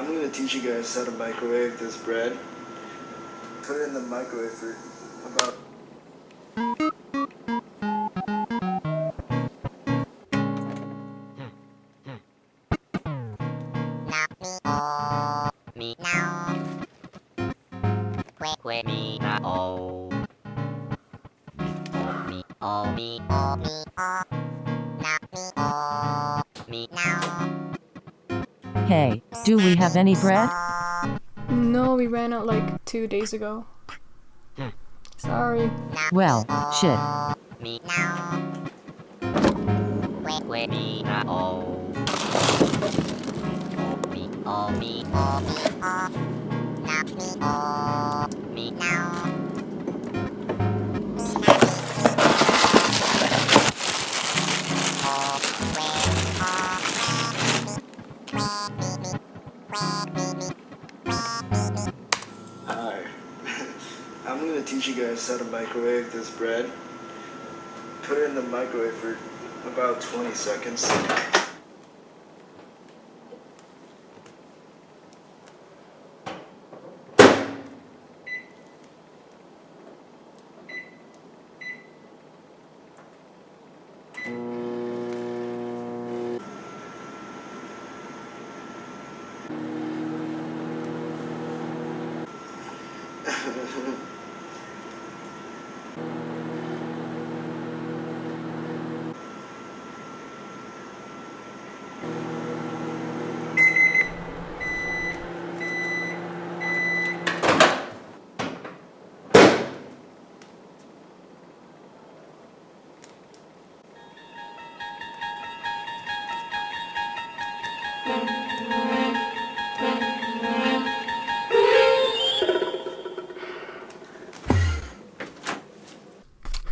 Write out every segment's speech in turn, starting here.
I'm gonna teach you guys how to microwave this bread. Put it in the microwave for about... Me now. Quick me now. Oh. Me oh me oh me oh. Now me oh me now. Hey, do we have any bread? No, we ran out like 2 days ago. Sorry. Well, shit. Me now. Quick me now. Oh. Me oh me oh me oh. Now me oh me now. Hi. I'm gonna teach you guys how to microwave this bread. Put it in the microwave for about 20 seconds.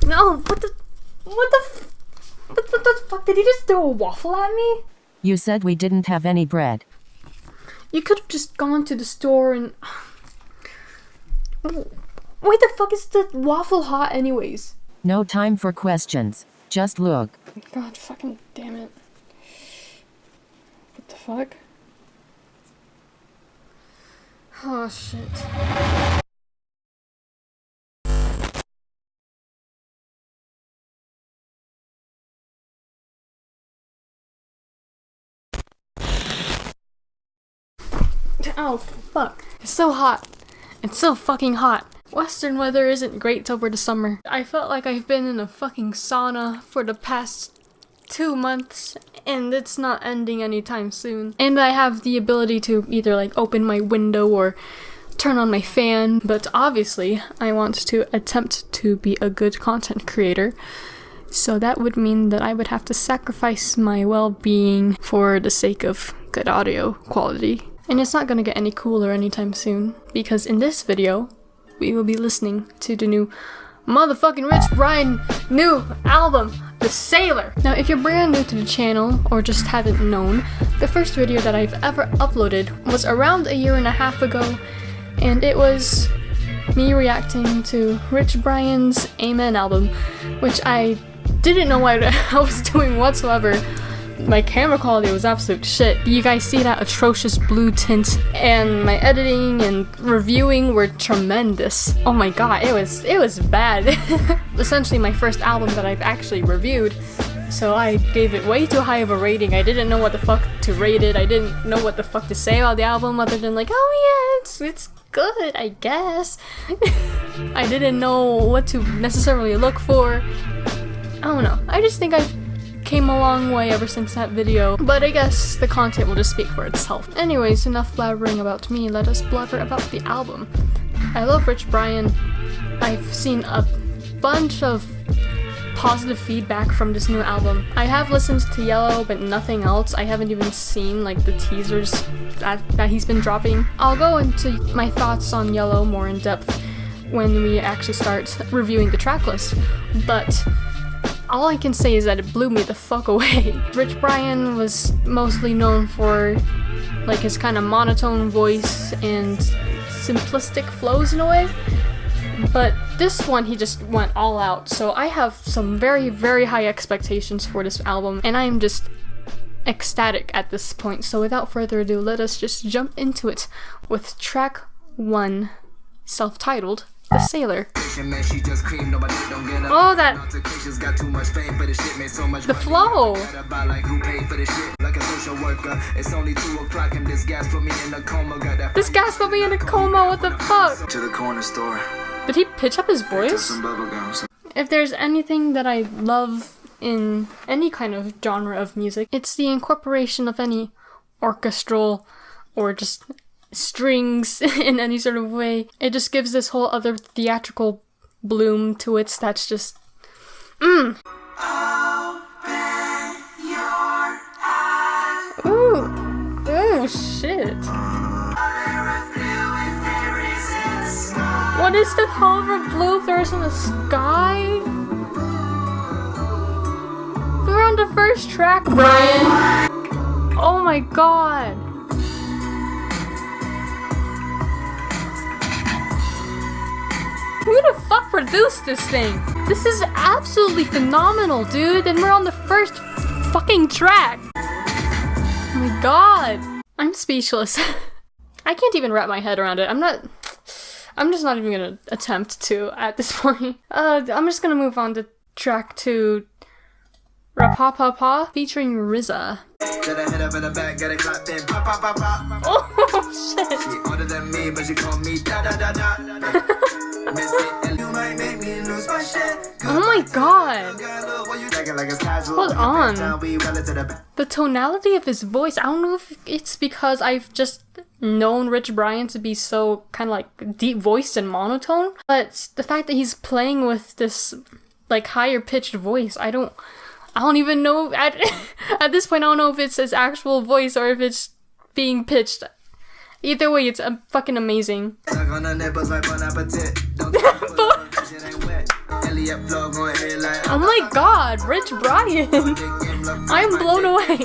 No, what the fuck? Did he just throw a waffle at me? You said we didn't have any bread. You could have just gone to the store and... Why the fuck is the waffle hot anyways? No time for questions. Just look. God fucking damn it. What the fuck? Oh shit. Oh fuck. It's so hot. It's so fucking hot. Western weather isn't great over the summer. I felt like I've been in a fucking sauna for the past 2 months and it's not ending anytime soon. And I have the ability to either like open my window or turn on my fan, but obviously I want to attempt to be a good content creator. So that would mean that I would have to sacrifice my well-being for the sake of good audio quality. And it's not gonna get any cooler anytime soon, because in this video, we will be listening to the new motherfucking Rich Brian new album, The Sailor. Now, if you're brand new to the channel, or just haven't known, the first video that I've ever uploaded was around 1.5 years ago, and it was me reacting to Rich Brian's Amen album, which I didn't know what I was doing whatsoever. My camera quality was absolute shit. You guys see that atrocious blue tint, and my editing and reviewing were tremendous. Oh my god, it was bad. Essentially my first album that I've actually reviewed, so I gave it way too high of a rating. I didn't know what the fuck to rate it. I didn't know what the fuck to say about the album other than like, oh yeah, it's good, I guess. I didn't know what to necessarily look for. I don't know. I just think I've came a long way ever since that video, but I guess the content will just speak for itself. Anyways, enough blabbering about me, let us blabber about the album. I love Rich Brian. I've seen a bunch of positive feedback from this new album. I have listened to Yellow, but nothing else. I haven't even seen like the teasers that he's been dropping. I'll go into my thoughts on Yellow more in depth when we actually start reviewing the track list, but all I can say is that it blew me the fuck away. Rich Brian was mostly known for like his kind of monotone voice and simplistic flows in a way, but this one he just went all out. So I have some very, very high expectations for this album, and I am just ecstatic at this point. So without further ado, let us just jump into it with track 1, self-titled The Sailor. Oh, the flow! This gas put me in a coma, what the fuck? To the corner store. Did he pitch up his voice? If there's anything that I love in any kind of genre of music, it's the incorporation of any orchestral or just strings in any sort of way. It just gives this whole other theatrical bloom to it that's just Ooh. Ooh, shit. What is the color of blue if there's in the sky? We're on the first track, Brian. Oh my god. Who the fuck produced this thing? This is absolutely phenomenal, dude. And we're on the first fucking track. Oh my god. I'm speechless. I can't even wrap my head around it. I'm just not even gonna attempt to at this point. I'm just gonna move on to track 2, Rapapapa featuring RZA. Oh shit! Oh my god! Hold on. The tonality of his voice, I don't know if it's because I've just known Rich Brian to be so kind of like deep voiced and monotone, but the fact that he's playing with this like higher pitched voice, I don't even know at this point. I don't know if it's his actual voice or if it's being pitched. Either way, it's fucking amazing. Oh my god, Rich Brian! I'm blown away.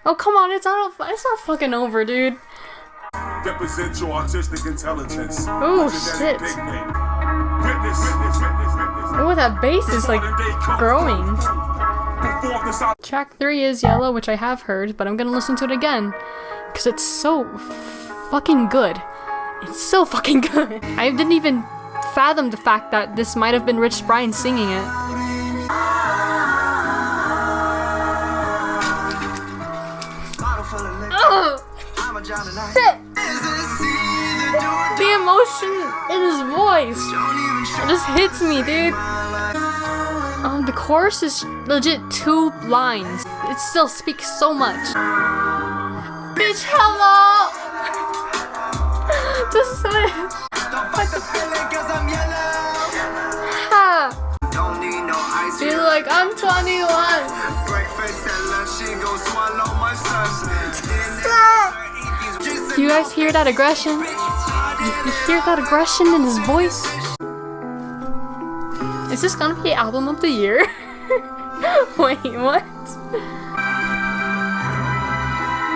Oh come on, it's not fucking over, dude. Represent your artistic intelligence. Oh shit. Oh, that bass is like growing. Track 3 is Yellow, which I have heard, but I'm gonna listen to it again because it's so fucking good. It's so fucking good. I didn't even fathom the fact that this might have been Rich Brian singing it. Oh, shit. The emotion in his voice just hits me, dude. The chorus is legit 2 lines. It still speaks so much. Bitch, hello! Just ha! Feel like I'm 21. Do you guys hear that aggression? You hear that aggression in his voice? Is this gonna be album of the year? Wait, what?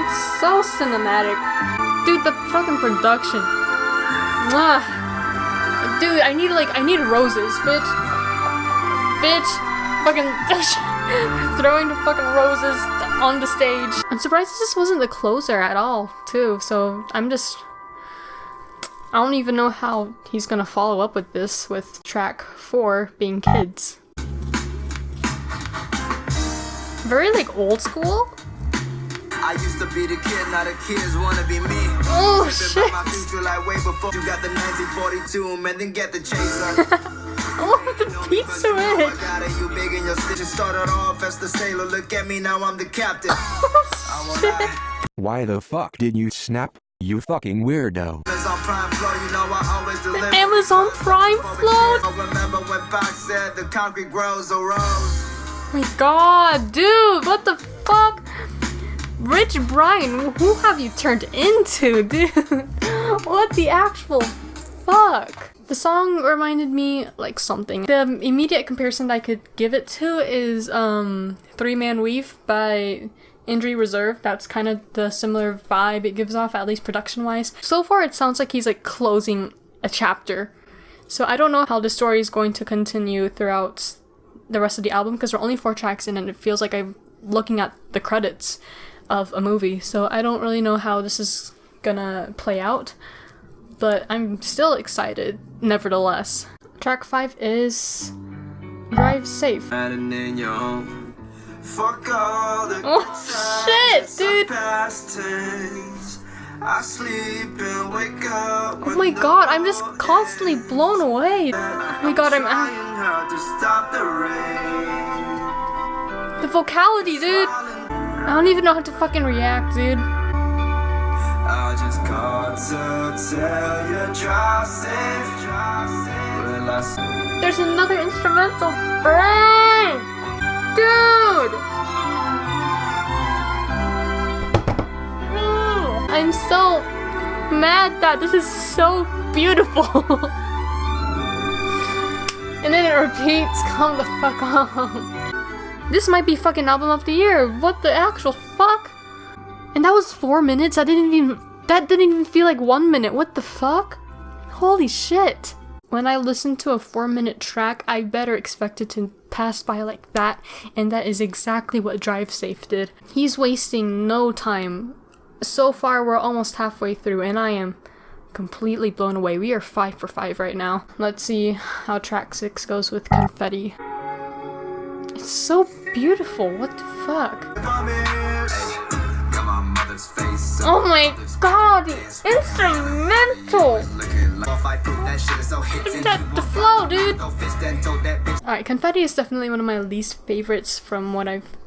It's so cinematic. Dude, the fucking production. Mwah. Dude, I need roses, bitch. Bitch. Fucking throwing the fucking roses on the stage. I'm surprised this wasn't the closer at all, too. So I don't even know how he's gonna follow up with this, with track 4 being Kids. Very like old school. I used to be the kid, now the kids wanna be me. Oh shit! My future like way before you got the 1942 man, then get the chaser. Oh, the beats to it. You big in your city, started off as the sailor. Look at me now, I'm the captain. Oh shit! Why the fuck did you snap, you fucking weirdo? The Amazon Prime flow. I remember when Pac said the concrete grows a rose. Oh my god, dude, what the fuck? Rich Brian, who have you turned into, dude? What the actual fuck? The song reminded me like something. The immediate comparison that I could give it to is 3-Man Weave by Injury Reserve. That's kind of the similar vibe it gives off, at least production-wise. So far, it sounds like he's like closing a chapter. So I don't know how the story is going to continue throughout the rest of the album because we're only 4 tracks in and it feels like I've looking at the credits of a movie, so I don't really know how this is gonna play out, but I'm still excited nevertheless. Track 5 is Drive Safe. Oh shit, dude! Oh my god, I'm just constantly blown away. Oh my god, the vocality, dude! I don't even know how to fucking react, dude. I just called to tell you drive safe. There's another instrumental, bang! Dude! I'm so mad that this is so beautiful. And then it repeats, come the fuck on. This might be fucking album of the year. What the actual fuck? And that was 4 minutes? That didn't even feel like 1 minute. What the fuck? Holy shit. When I listen to a 4-minute track, I better expect it to pass by like that, and that is exactly what Drive Safe did. He's wasting no time. So far, we're almost halfway through, and I am completely blown away. We are 5 for 5 right now. Let's see how track 6 goes with Confetti. It's so beautiful. What the fuck? Oh my god, the instrumental! The flow, dude! Alright, Confetti is definitely one of my least favorites from what I've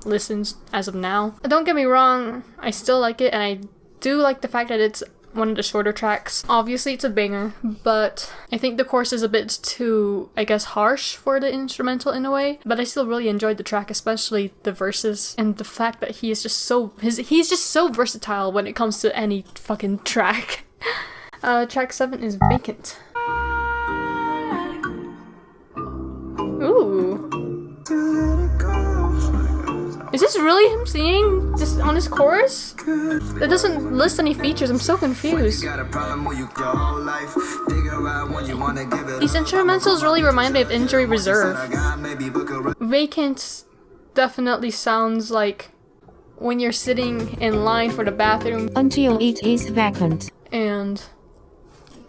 listened as of now. Don't get me wrong, I still like it, and I do like the fact that it's one of the shorter tracks. Obviously it's a banger, but I think the chorus is a bit too, I guess, harsh for the instrumental in a way, but I still really enjoyed the track, especially the verses, and the fact that he is just so, he's just so versatile when it comes to any fucking track. Track 7 is Vacant. Ooh. Is this really him singing just on his chorus? It doesn't list any features, I'm so confused. These instrumentals really remind me of Injury Reserve. Vacant definitely sounds like when you're sitting in line for the bathroom Until it is vacant. and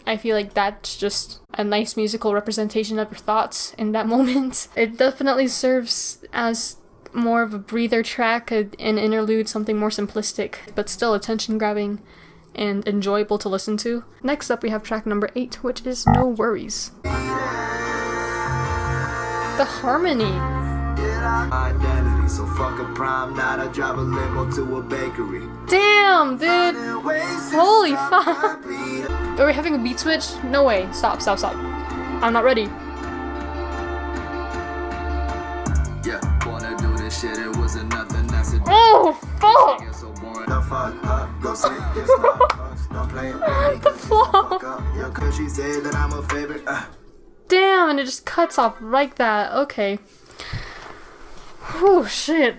I feel like that's just a nice musical representation of your thoughts in that moment. It definitely serves as more of a breather track, an interlude, something more simplistic, but still attention-grabbing and enjoyable to listen to. Next up we have track number 8, which is No Worries. The harmony. Damn, dude! Holy fuck! Are we having a beat switch? No way. Stop. I'm not ready. Oh, fuck! The flow! Damn, and it just cuts off like that. Okay. Oh shit.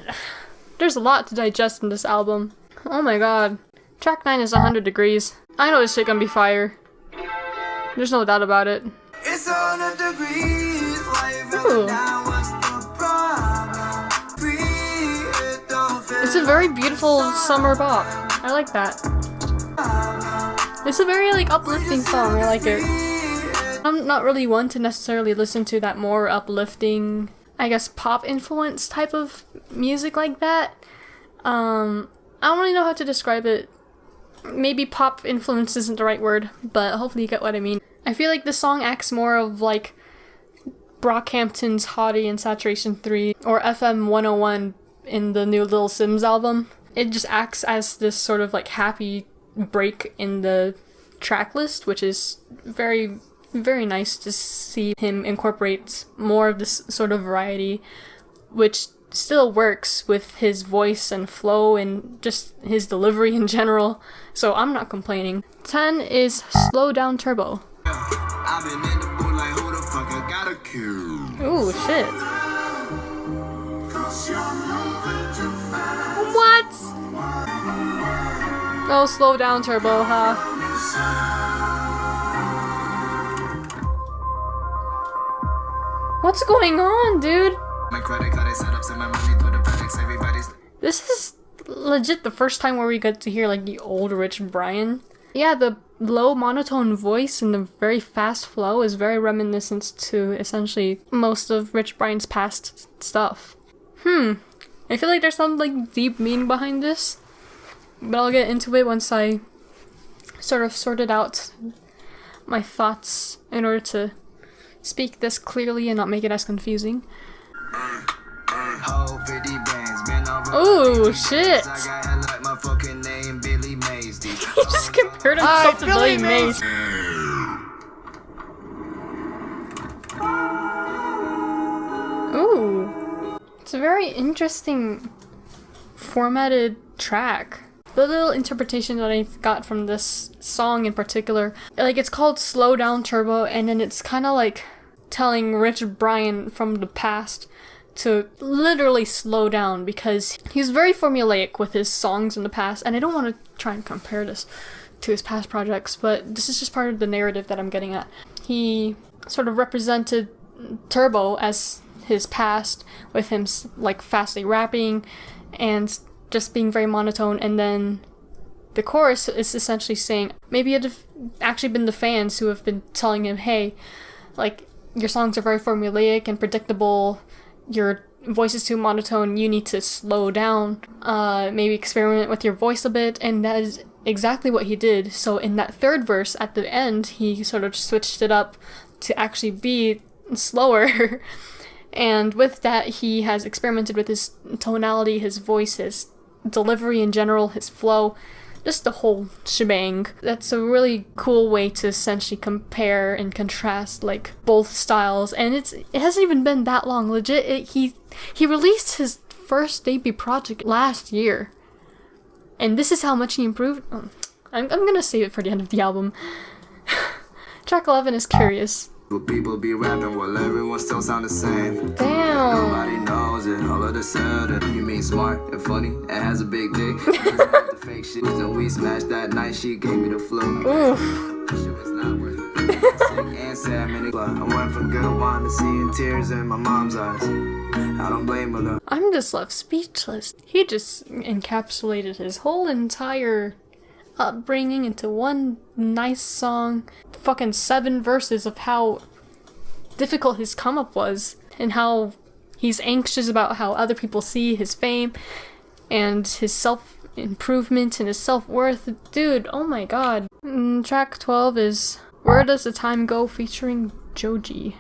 There's a lot to digest in this album. Oh my god. Track 9 is 100 degrees. I know this shit gonna be fire. There's no doubt about it. It's 100 degrees. Ooh. It's a very beautiful summer bop. I like that. It's a very like uplifting song. I like it. I'm not really one to necessarily listen to that more uplifting, I guess, pop influence type of music like that. I don't really know how to describe it. Maybe pop influence isn't the right word, but hopefully you get what I mean. I feel like this song acts more of like Brockhampton's Hottie in Saturation 3 or FM 101 in the new Little Sims album. It just acts as this sort of like happy break in the track list, which is very, very nice to see him incorporate more of this sort of variety, which still works with his voice and flow and just his delivery in general, so I'm not complaining. 10 is Slow Down Turbo. Ooh, shit. What? Oh, Slow Down Turbo, huh? What's going on, dude? My credit card is set up, send my money through the credit flex, everybody's. This is legit the first time where we get to hear like the old Rich Brian. Yeah, the low monotone voice and the very fast flow is very reminiscent to essentially most of Rich Brian's past stuff. I feel like there's some like deep meaning behind this, but I'll get into it once I sort of sorted out my thoughts in order to speak this clearly and not make it as confusing. Oh shit! He just compared himself to Billy Mays. Ooh. It's a very interesting formatted track. The little interpretation that I got from this song in particular, like it's called Slow Down Turbo, and then it's kind of like telling Rich Brian from the past to literally slow down because he's very formulaic with his songs in the past, and I don't want to try and compare this to his past projects, but this is just part of the narrative that I'm getting at. He sort of represented Turbo as his past with him like fastly rapping and just being very monotone, and then the chorus is essentially saying maybe it'd actually been the fans who have been telling him, hey, like your songs are very formulaic and predictable, your voice is too monotone, you need to slow down, maybe experiment with your voice a bit, and that is exactly what he did. So in that third verse at the end, he sort of switched it up to actually be slower. And with that, he has experimented with his tonality, his voice, his delivery in general, his flow, just the whole shebang. That's a really cool way to essentially compare and contrast like both styles. And it hasn't even been that long. Legit, he released his first debut project last year, and this is how much he improved. I'm gonna save it for the end of the album. Track 11 is Curious. Will people be rapping while everyone still sound the same? Damn. Nobody knows it. All of a sudden, you mean smart and funny and has a big dick. The fake shit, and we smashed that night. She gave me the flu. Oof. Shit was not worth it. And sad minute. I went from good wine to seeing tears in my mom's eyes. I don't blame her though. I'm just left speechless. He just encapsulated his whole entire upbringing into one nice song. Fucking 7 verses of how difficult his come up was and how he's anxious about how other people see his fame and his self-improvement and his self-worth. Dude, oh my god. Track 12 is Where Does the Time Go featuring Joji.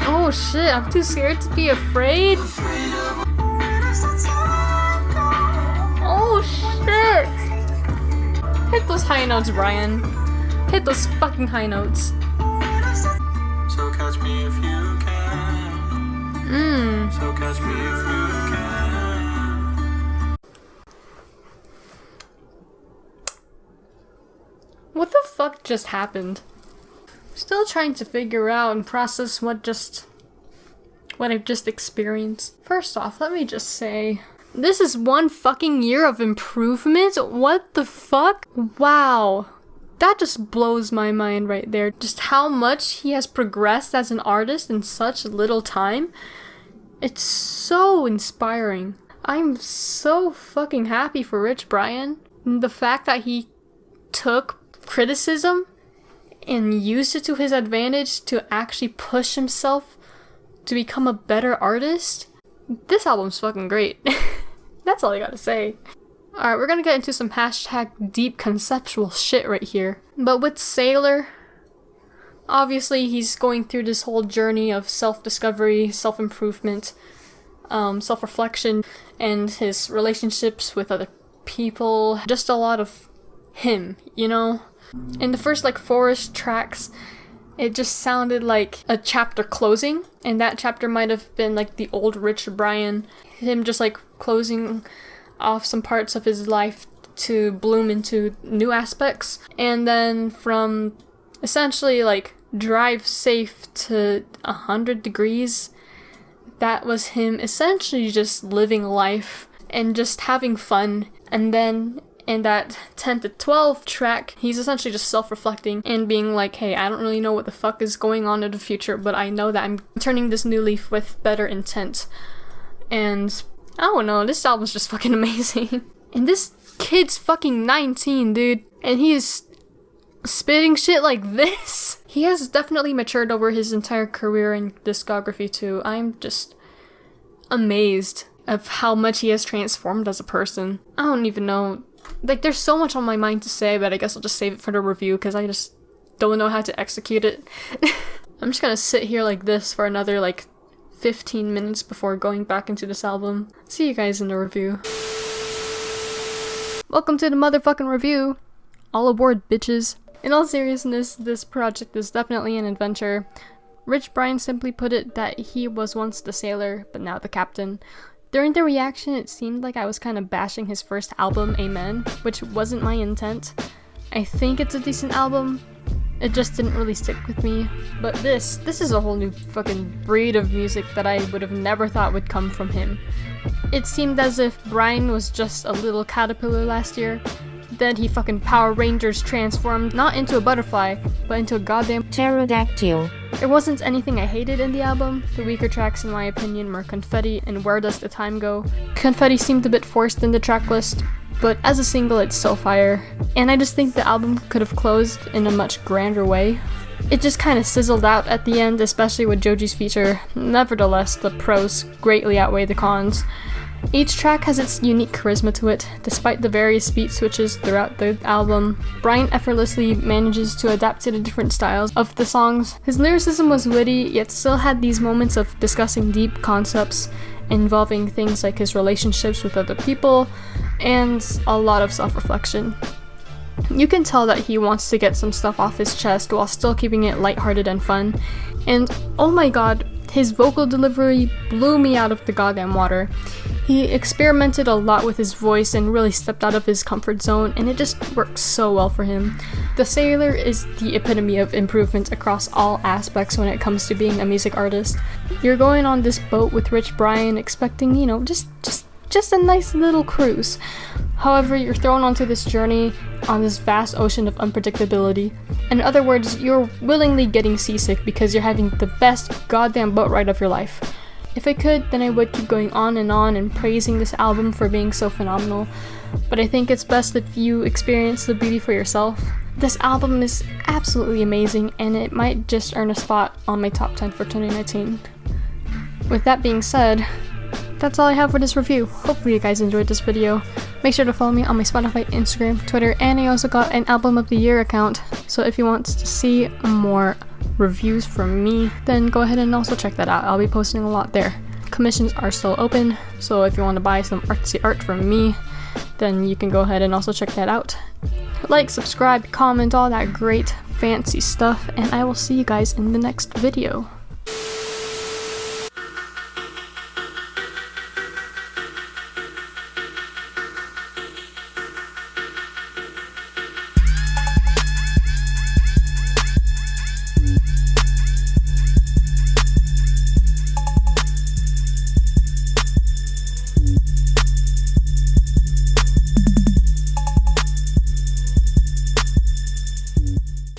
Oh shit, I'm too scared to be afraid. Oh shit! Hit those high notes, Brian. Hit those fucking high notes. So catch me if you can. So catch me if you can. What the fuck just happened? Still trying to figure out and process what I've just experienced. First off, let me just say, this is 1 fucking year of improvement? What the fuck? Wow. That just blows my mind right there. Just how much he has progressed as an artist in such little time. It's so inspiring. I'm so fucking happy for Rich Brian. The fact that he took criticism and used it to his advantage to actually push himself to become a better artist. This album's fucking great. That's all I gotta say. Alright, we're gonna get into some hashtag deep conceptual shit right here. But with Sailor, obviously he's going through this whole journey of self-discovery, self-improvement, self-reflection, and his relationships with other people. Just a lot of him, you know? In the first, like, 4-ish tracks, it just sounded like a chapter closing, and that chapter might have been, like, the old Rich Brian. Him just, like, closing off some parts of his life to bloom into new aspects. And then from, essentially, like, Drive Safe to 100 Degrees, that was him essentially just living life and just having fun. And then in that 10 to 12 track, he's essentially just self-reflecting and being like, hey, I don't really know what the fuck is going on in the future, but I know that I'm turning this new leaf with better intent. And I don't know, this album's just fucking amazing. And this kid's fucking 19, dude, and he is spitting shit like this. He has definitely matured over his entire career and discography too. I'm just amazed of how much he has transformed as a person. I don't even know, like, there's so much on my mind to say, but I guess I'll just save it for the review because I just don't know how to execute it. I'm just gonna sit here like this for another like 15 minutes before going back into this album. See you guys in the review. Welcome to the motherfucking review. All aboard, bitches. In all seriousness, this project is definitely an adventure. Rich Brian simply put it that he was once the sailor, but now the captain. During the reaction, it seemed like I was kind of bashing his first album, Amen, which wasn't my intent. I think it's a decent album. It just didn't really stick with me. But this is a whole new fucking breed of music that I would have never thought would come from him. It seemed as if Brian was just a little caterpillar last year. Then he fucking Power Rangers transformed not into a butterfly, but into a goddamn Pterodactyl. There wasn't anything I hated in the album. The weaker tracks in my opinion were Confetti and Where Does the Time Go. Confetti seemed a bit forced in the track list, but as a single it's so fire. And I just think the album could have closed in a much grander way. It just kinda sizzled out at the end, especially with Joji's feature. Nevertheless, the pros greatly outweigh the cons. Each track has its unique charisma to it, despite the various beat switches throughout the album. Brian effortlessly manages to adapt to the different styles of the songs. His lyricism was witty, yet still had these moments of discussing deep concepts involving things like his relationships with other people, and a lot of self-reflection. You can tell that he wants to get some stuff off his chest while still keeping it lighthearted and fun. And oh my god, his vocal delivery blew me out of the goddamn water. He experimented a lot with his voice and really stepped out of his comfort zone, and it just works so well for him. The Sailor is the epitome of improvement across all aspects when it comes to being a music artist. You're going on this boat with Rich Brian expecting, you know, just a nice little cruise. However, you're thrown onto this journey on this vast ocean of unpredictability. In other words, you're willingly getting seasick because you're having the best goddamn boat ride of your life. If I could, then I would keep going on and praising this album for being so phenomenal, but I think it's best if you experience the beauty for yourself. This album is absolutely amazing, and it might just earn a spot on my top 10 for 2019. With that being said, that's all I have for this review. Hopefully you guys enjoyed this video. Make sure to follow me on my Spotify, Instagram, Twitter, and I also got an Album of the Year account, so if you want to see more reviews from me, then go ahead and also check that out. I'll be posting a lot there. Commissions are still open, so if you want to buy some artsy art from me, then you can go ahead and also check that out. Like, subscribe, comment, all that great fancy stuff, and I will see you guys in the next video.